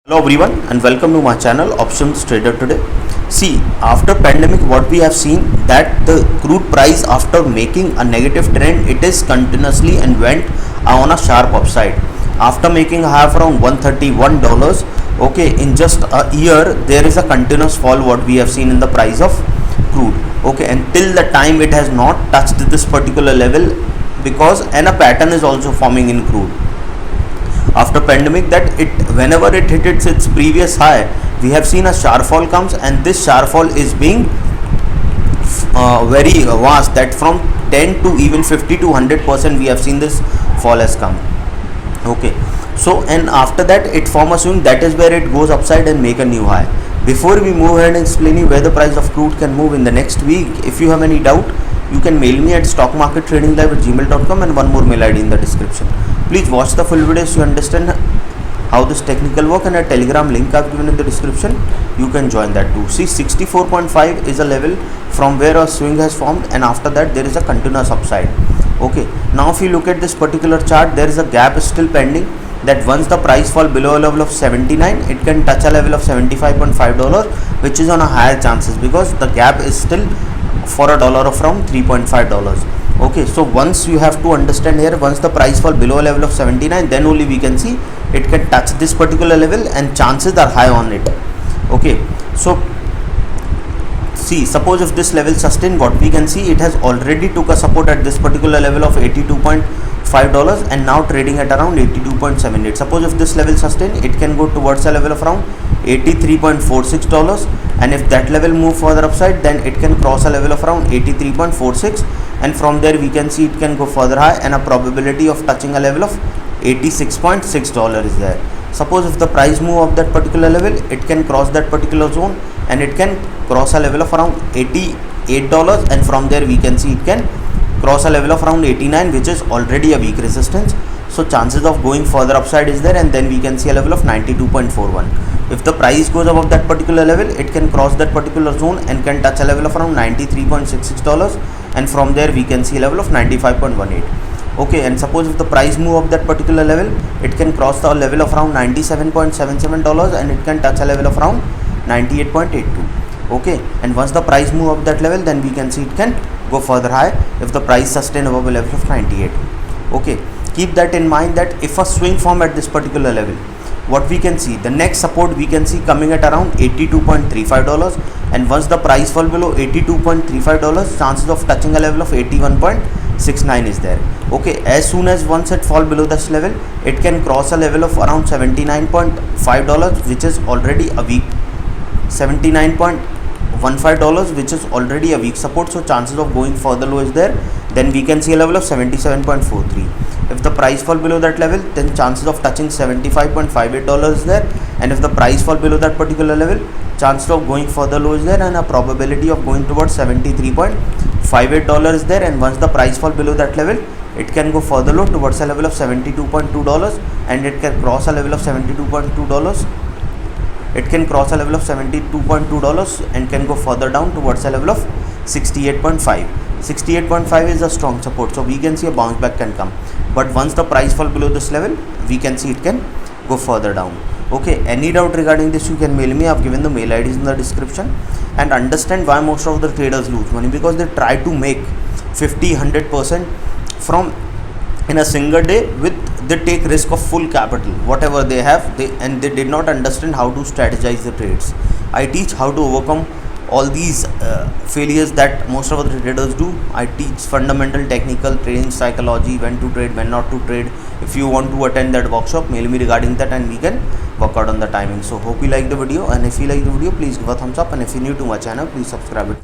Hello everyone and welcome to my channel Options Trader today. See, after pandemic what we have seen that the crude price after making a negative trend, it is continuously and went on a sharp upside. After making a high of around $131, okay, in just a year there is a continuous fall what we have seen in the price of crude. Okay, until the time it has not touched this particular level because and a pattern is also forming in crude after pandemic that it whenever it hit its previous high, we have seen a sharp fall comes, and this sharp fall is being very vast, that from 10 to even 50 to 100% we have seen this fall has come. Okay, so and after that it form a swing, that is where it goes upside and make a new high. Before we move ahead and explain you where the price of crude can move in the next week, if you have any doubt, you can mail me at stockmarkettradinglive@gmail.com and one more mail ID in the description. Please watch the full video so you understand how this technical work, and a telegram link I've given in the description. You can join that too. See, 64.5 is a level from where a swing has formed, and after that there is a continuous upside. Okay, now if you look at this particular chart, there is a gap still pending, that once the price fall below a level of 79, it can touch a level of $75.5, which is on a higher chances because the gap is still for a dollar of around $3.5. Okay, so once you have to understand here, once the price fall below a level of 79, then only we can see it can touch this particular level and chances are high on it. Okay, so see, suppose if this level sustain, what we can see, it has already took a support at this particular level of $82.5 and now trading at around $82.78. Suppose if this level sustain, it can go towards a level of around $83.46, and if that level move further upside, then it can cross a level of around 83.46, and from there we can see it can go further high, and a probability of touching a level of $86.6 is there. Suppose if the price move of that particular level, it can cross that particular zone and it can cross a level of around $88, and from there we can see it can cross a level of around 89, which is already a weak resistance. So chances of going further upside is there, and then we can see a level of 92.41. If the price goes above that particular level, it can cross that particular zone and can touch a level of around $93.66, and from there we can see a level of 95.18. Okay, and suppose if the price move up that particular level, it can cross the level of around $97.77 and it can touch a level of around 98.82. okay, and once the price move up that level, then we can see it can go further high if the price sustain above a level of 98. Okay, keep that in mind that if a swing form at this particular level, what we can see, the next support we can see coming at around $82.35, and once the price fall below $82.35, chances of touching a level of 81.69 is there. Okay, as soon as once it fall below this level, it can cross a level of around $79.5, which is already a weak $79.15, which is already a weak support. So chances of going further low is there. Then we can see a level of 77.43. If the price fall below that level, then chances of touching $75.58 is there, and if the price fall below that particular level, chances of going further low is there, and a probability of going towards $73.58 is there. And once the price fall below that level, it can go further low towards a level of $72.2, and it can cross a level of $72.2. It can cross a level of $72.2 and can go further down towards a level of 68.5. 68.5 is a strong support, so we can see a bounce back can come, but once the price fall below this level, we can see it can go further down. Okay, any doubt regarding this, you can mail me. I've given the mail IDs in the description. And understand why most of the traders lose money, because they try to make 50-100% from in a single day, with they take risk of full capital whatever they have, and they did not understand how to strategize the trades. I teach how to overcome all these failures that most of the traders do. I teach fundamental technical trading psychology, when to trade, when not to trade. If you want to attend that workshop, mail me regarding that and we can work out on the timing. So hope you like the video, and if you like the video, please give a thumbs up, and if you're new to my channel, please subscribe it.